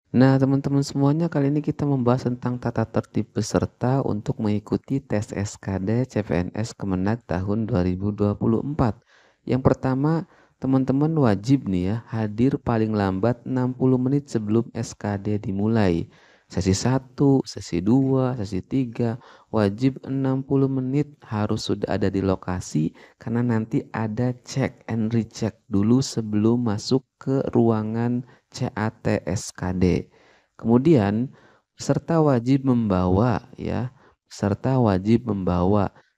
Nah, teman-teman semuanya, kali ini kita membahas tentang tata tertib peserta untuk mengikuti tes SKD CPNS Kemenag tahun 2024. Yang pertama, teman-teman wajib nih ya hadir paling lambat 60 menit sebelum SKD dimulai. Sesi 1, sesi 2, sesi 3, wajib 60 menit harus sudah ada di lokasi karena nanti ada check and recheck dulu sebelum masuk ke ruangan CAT SKD. Kemudian peserta wajib membawa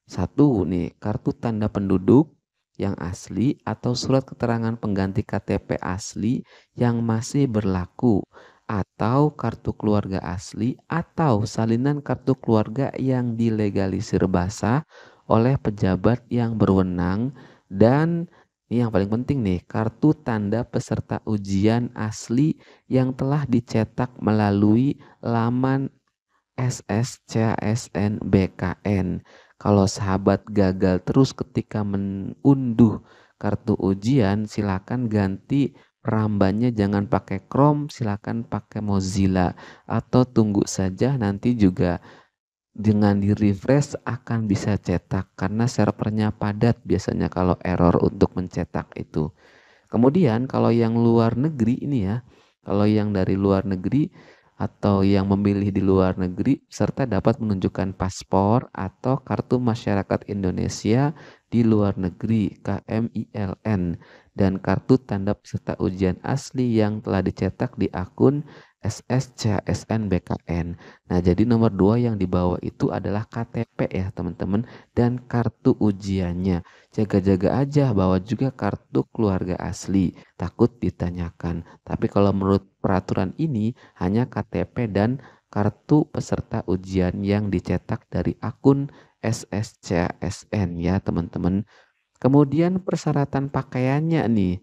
satu nih kartu tanda penduduk yang asli atau surat keterangan pengganti KTP asli yang masih berlaku atau kartu keluarga asli atau salinan kartu keluarga yang dilegalisir basah oleh pejabat yang berwenang dan ini yang paling penting nih, kartu tanda peserta ujian asli yang telah dicetak melalui laman SSCASN BKN. Kalau sahabat gagal terus ketika mengunduh kartu ujian, silakan ganti perambannya, jangan pakai Chrome, silakan pakai Mozilla atau tunggu saja nanti juga dengan di refresh akan bisa cetak karena servernya padat biasanya kalau error untuk mencetak itu. Kemudian kalau yang luar negeri ini ya, kalau yang dari luar negeri atau yang memilih di luar negeri, serta dapat menunjukkan paspor atau kartu masyarakat Indonesia di luar negeri KMILN dan kartu tanda peserta ujian asli yang telah dicetak di akun SSCSN BKN. Nah, jadi nomor 2 yang dibawa itu adalah KTP ya teman-teman dan kartu ujiannya. Jaga-jaga aja bawa juga kartu keluarga asli, takut ditanyakan. Tapi kalau menurut peraturan ini hanya KTP dan kartu peserta ujian yang dicetak dari akun SSCSN ya teman-teman. Kemudian persyaratan pakaiannya nih.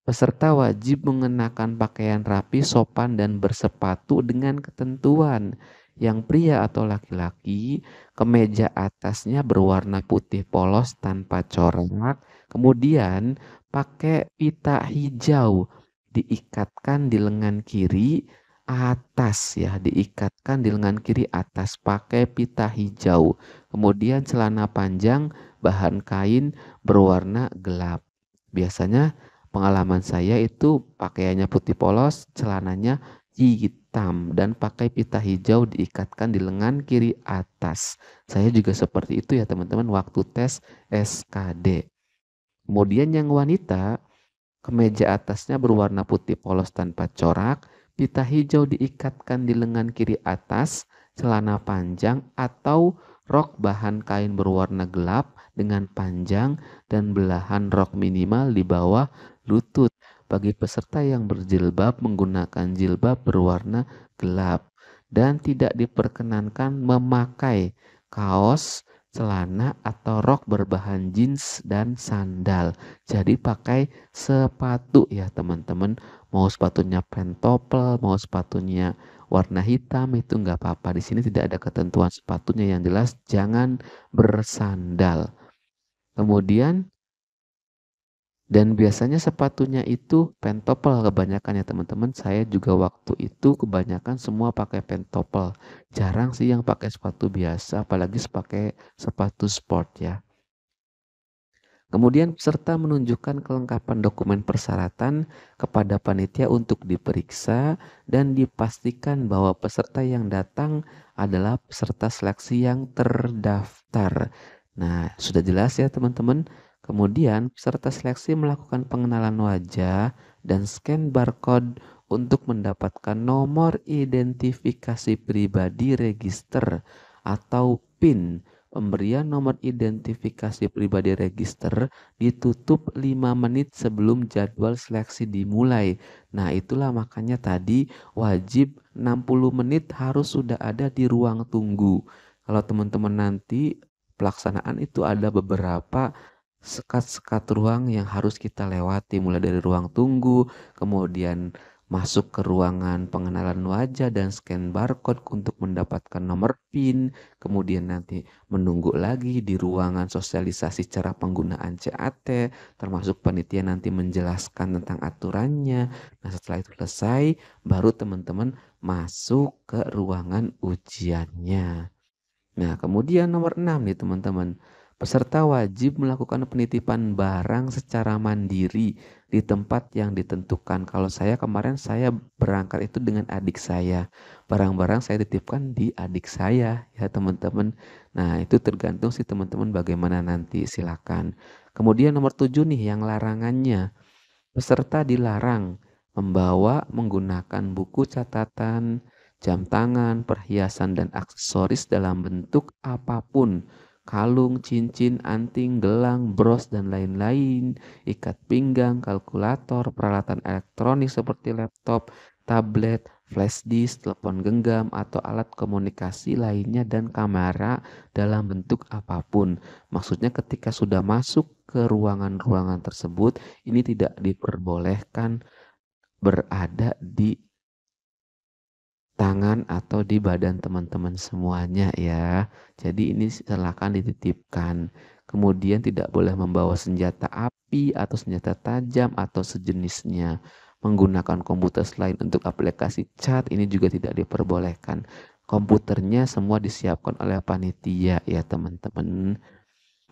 Peserta wajib mengenakan pakaian rapi, sopan, dan bersepatu dengan ketentuan. Yang pria atau laki-laki, kemeja atasnya berwarna putih polos tanpa corak. Kemudian pakai pita hijau, diikatkan di lengan kiri atas ya, diikatkan di lengan kiri atas pakai pita hijau. Kemudian celana panjang bahan kain berwarna gelap. Biasanya pengalaman saya itu pakaiannya putih polos, celananya hitam dan pakai pita hijau diikatkan di lengan kiri atas. Saya juga seperti itu ya teman-teman waktu tes SKD. Kemudian yang wanita, kemeja atasnya berwarna putih polos tanpa corak, pita hijau diikatkan di lengan kiri atas, celana panjang atau rok bahan kain berwarna gelap dengan panjang dan belahan rok minimal di bawah lutut. Bagi peserta yang berjilbab menggunakan jilbab berwarna gelap dan tidak diperkenankan memakai kaos, celana atau rok berbahan jeans dan sandal. Jadi pakai sepatu ya teman-teman. Mau sepatunya pentopel, mau sepatunya warna hitam itu nggak apa-apa. Di sini tidak ada ketentuan sepatunya, yang jelas jangan bersandal. Kemudian dan biasanya sepatunya itu pentopel kebanyakan ya teman-teman. Saya juga waktu itu kebanyakan semua pakai pentopel. Jarang sih yang pakai sepatu biasa, apalagi pakai sepatu sport ya. Kemudian peserta menunjukkan kelengkapan dokumen persyaratan kepada panitia untuk diperiksa dan dipastikan bahwa peserta yang datang adalah peserta seleksi yang terdaftar. Nah, sudah jelas ya teman-teman. Kemudian peserta seleksi melakukan pengenalan wajah dan scan barcode untuk mendapatkan nomor identifikasi pribadi register atau PIN. Pemberian nomor identifikasi pribadi register ditutup 5 menit sebelum jadwal seleksi dimulai. Nah, itulah makanya tadi wajib 60 menit harus sudah ada di ruang tunggu. Kalau teman-teman nanti pelaksanaan itu ada beberapa sekat-sekat ruang yang harus kita lewati, mulai dari ruang tunggu, kemudian masuk ke ruangan pengenalan wajah dan scan barcode untuk mendapatkan nomor PIN, kemudian nanti menunggu lagi di ruangan sosialisasi cara penggunaan CAT, termasuk panitia nanti menjelaskan tentang aturannya. Nah, setelah itu selesai, baru teman-teman masuk ke ruangan ujiannya. Nah, kemudian nomor 6 nih teman-teman. Peserta wajib melakukan penitipan barang secara mandiri di tempat yang ditentukan. Kalau saya berangkat itu dengan adik saya. Barang-barang saya titipkan di adik saya ya teman-teman. Nah, itu tergantung sih teman-teman bagaimana nanti silakan. Kemudian nomor 7 nih yang larangannya. Peserta dilarang membawa menggunakan buku catatan, jam tangan, perhiasan dan aksesoris dalam bentuk apapun, kalung, cincin, anting, gelang, bros dan lain-lain, ikat pinggang, kalkulator, peralatan elektronik seperti laptop, tablet, flash disk, telepon genggam atau alat komunikasi lainnya dan kamera dalam bentuk apapun. Maksudnya ketika sudah masuk ke ruangan-ruangan tersebut, ini tidak diperbolehkan berada di tangan atau di badan teman-teman semuanya ya. Jadi ini silakan dititipkan. Kemudian tidak boleh membawa senjata api atau senjata tajam atau sejenisnya. Menggunakan komputer selain untuk aplikasi chat ini juga tidak diperbolehkan. Komputernya semua disiapkan oleh panitia ya teman-teman.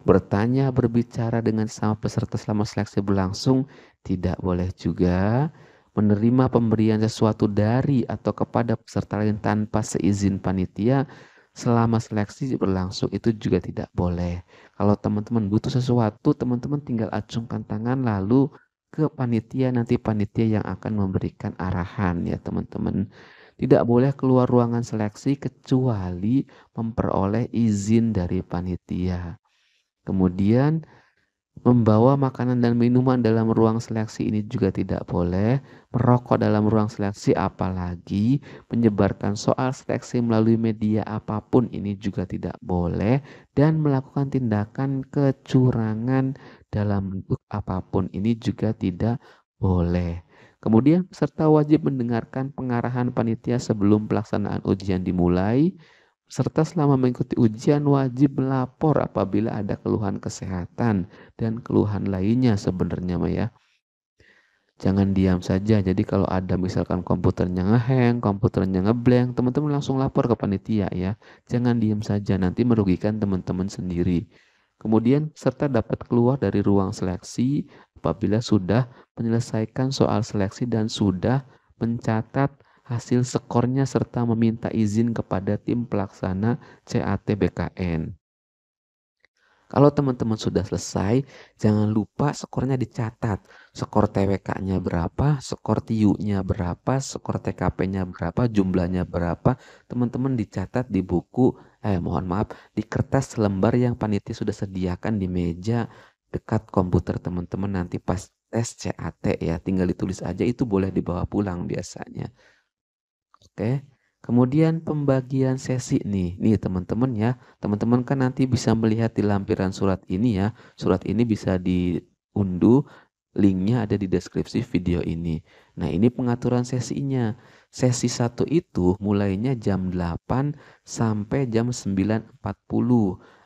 Bertanya, berbicara dengan sama peserta selama seleksi berlangsung tidak boleh juga. Menerima pemberian sesuatu dari atau kepada peserta lain tanpa seizin panitia selama seleksi berlangsung itu juga tidak boleh. Kalau teman-teman butuh sesuatu, teman-teman tinggal acungkan tangan lalu ke panitia, nanti panitia yang akan memberikan arahan ya teman-teman. Tidak boleh keluar ruangan seleksi kecuali memperoleh izin dari panitia. Kemudian membawa makanan dan minuman dalam ruang seleksi ini juga tidak boleh. Merokok dalam ruang seleksi apalagi menyebarkan soal seleksi melalui media apapun ini juga tidak boleh. Dan melakukan tindakan kecurangan dalam bentuk apapun ini juga tidak boleh. Kemudian peserta wajib mendengarkan pengarahan panitia sebelum pelaksanaan ujian dimulai. Serta selama mengikuti ujian wajib melapor apabila ada keluhan kesehatan dan keluhan lainnya sebenarnya Mah ya. Jangan diam saja. Jadi kalau ada misalkan komputernya ngehang, komputernya ngeblank, teman-teman langsung lapor ke panitia ya. Jangan diam saja, nanti merugikan teman-teman sendiri. Kemudian serta dapat keluar dari ruang seleksi apabila sudah menyelesaikan soal seleksi dan sudah mencatat hasil skornya serta meminta izin kepada tim pelaksana CAT BKN. Kalau teman-teman sudah selesai, jangan lupa skornya dicatat. Skor TWK-nya berapa, skor TIU-nya berapa, skor TKP-nya berapa, jumlahnya berapa. Teman-teman dicatat di buku, mohon maaf, di kertas lembar yang panitia sudah sediakan di meja dekat komputer teman-teman nanti pas tes CAT ya. Tinggal ditulis aja, itu boleh dibawa pulang biasanya. Oke. Kemudian pembagian sesi nih teman-teman ya. Teman-teman kan nanti bisa melihat di lampiran surat ini ya. Surat ini bisa diunduh, linknya ada di deskripsi video ini. Nah ini pengaturan sesinya. Sesi 1 itu mulainya jam 8 sampai jam 9.40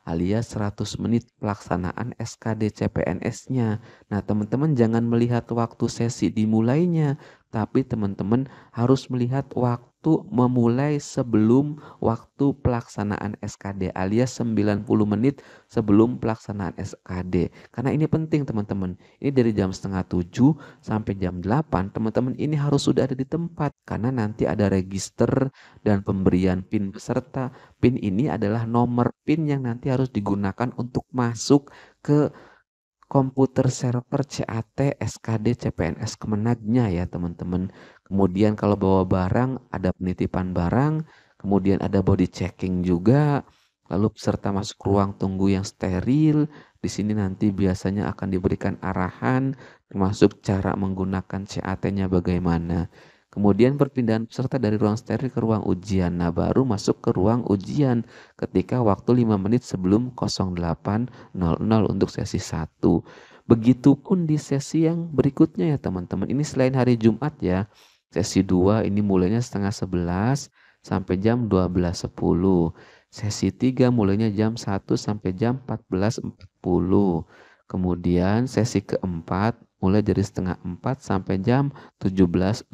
alias 100 menit pelaksanaan SKD CPNS-nya. Nah teman-teman jangan melihat waktu sesi dimulainya, tapi teman-teman harus melihat waktu memulai sebelum waktu pelaksanaan SKD alias 90 menit sebelum pelaksanaan SKD. Karena ini penting teman-teman. Ini dari jam setengah 7 sampai jam 8 teman-teman ini harus sudah ada di tempat karena nanti ada register dan pemberian PIN peserta. PIN ini adalah nomor PIN yang nanti harus digunakan untuk masuk ke komputer server CAT, SKD, CPNS Kemenagnya ya teman-teman. Kemudian kalau bawa barang ada penitipan barang, kemudian ada body checking juga. Lalu peserta masuk ruang tunggu yang steril. Di sini nanti biasanya akan diberikan arahan termasuk cara menggunakan CAT-nya bagaimana. Kemudian perpindahan peserta dari ruang steril ke ruang ujian. Nah, baru masuk ke ruang ujian ketika waktu 5 menit sebelum 08.00 untuk sesi 1. Begitupun di sesi yang berikutnya ya teman-teman. Ini selain hari Jumat ya. Sesi 2 ini mulainya setengah 11 sampai jam 12.10. Sesi 3 mulainya jam 1 sampai jam 14.40. Kemudian sesi keempat mulai dari setengah 4 sampai jam 17.00.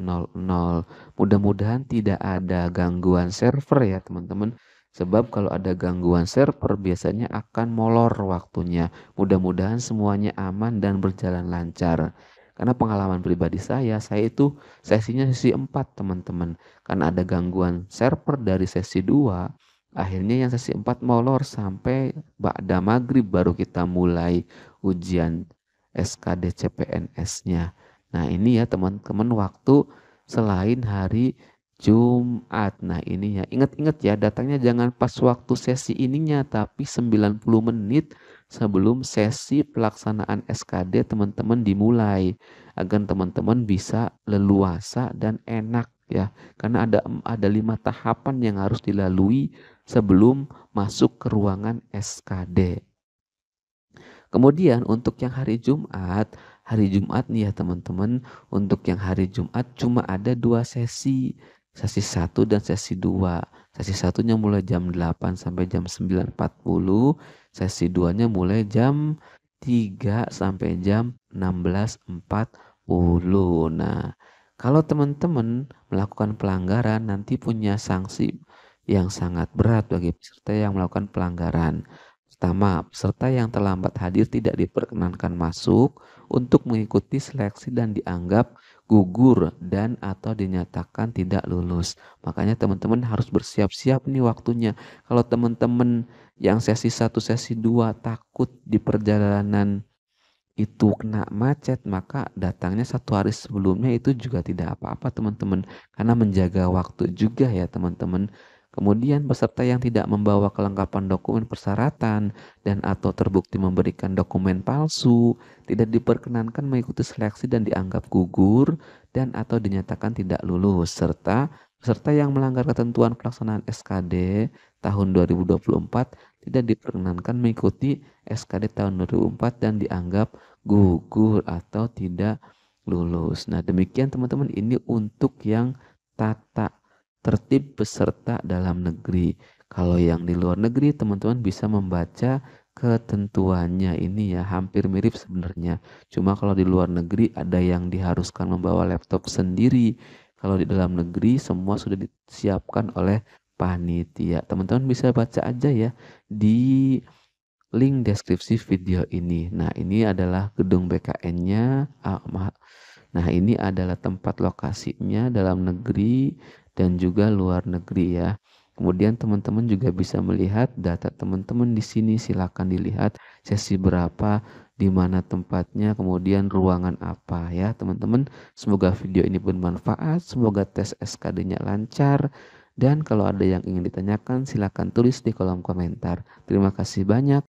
Mudah-mudahan tidak ada gangguan server ya teman-teman. Sebab kalau ada gangguan server biasanya akan molor waktunya. Mudah-mudahan semuanya aman dan berjalan lancar. Karena pengalaman pribadi saya itu sesinya sesi 4 teman-teman. Karena ada gangguan server dari sesi 2, akhirnya yang sesi 4 molor sampai ba'da maghrib baru kita mulai ujian SKD CPNS-nya. Nah ini ya teman-teman waktu selain hari Jumat. Nah ini ya ingat-ingat ya datangnya jangan pas waktu sesi ininya tapi 90 menit sebelum sesi pelaksanaan SKD teman-teman dimulai agar teman-teman bisa leluasa dan enak ya karena ada 5 tahapan yang harus dilalui sebelum masuk ke ruangan SKD. Kemudian untuk yang hari Jumat nih ya teman-teman, untuk yang hari Jumat cuma ada 2 sesi, sesi 1 dan sesi 2. Sesi 1-nya mulai jam 8 sampai jam 9.40, sesi 2-nya mulai jam 3 sampai jam 16.40. Nah, kalau teman-teman melakukan pelanggaran nanti punya sanksi yang sangat berat bagi peserta yang melakukan pelanggaran. Pertama, peserta yang terlambat hadir tidak diperkenankan masuk untuk mengikuti seleksi dan dianggap gugur dan atau dinyatakan tidak lulus. Makanya teman-teman harus bersiap-siap nih waktunya. Kalau teman-teman yang sesi 1, sesi 2 takut di perjalanan itu kena macet, maka datangnya 1 hari sebelumnya itu juga tidak apa-apa teman-teman. Karena menjaga waktu juga ya teman-teman. Kemudian peserta yang tidak membawa kelengkapan dokumen persyaratan dan atau terbukti memberikan dokumen palsu tidak diperkenankan mengikuti seleksi dan dianggap gugur dan atau dinyatakan tidak lulus. Serta peserta yang melanggar ketentuan pelaksanaan SKD tahun 2024 tidak diperkenankan mengikuti SKD tahun 2004 dan dianggap gugur atau tidak lulus. Nah, demikian teman-teman ini untuk yang tata tertib peserta dalam negeri. Kalau yang di luar negeri teman-teman bisa membaca ketentuannya ini ya hampir mirip sebenarnya. Cuma kalau di luar negeri ada yang diharuskan membawa laptop sendiri. Kalau di dalam negeri semua sudah disiapkan oleh panitia. Teman-teman bisa baca aja ya di link deskripsi video ini. Nah, ini adalah gedung BKN-nya. Nah, ini adalah tempat lokasinya dalam negeri dan juga luar negeri ya. Kemudian teman-teman juga bisa melihat data teman-teman di sini. Silakan dilihat sesi berapa, di mana tempatnya, kemudian ruangan apa ya teman-teman. Semoga video ini bermanfaat, semoga tes SKD-nya lancar. Dan kalau ada yang ingin ditanyakan silakan tulis di kolom komentar. Terima kasih banyak.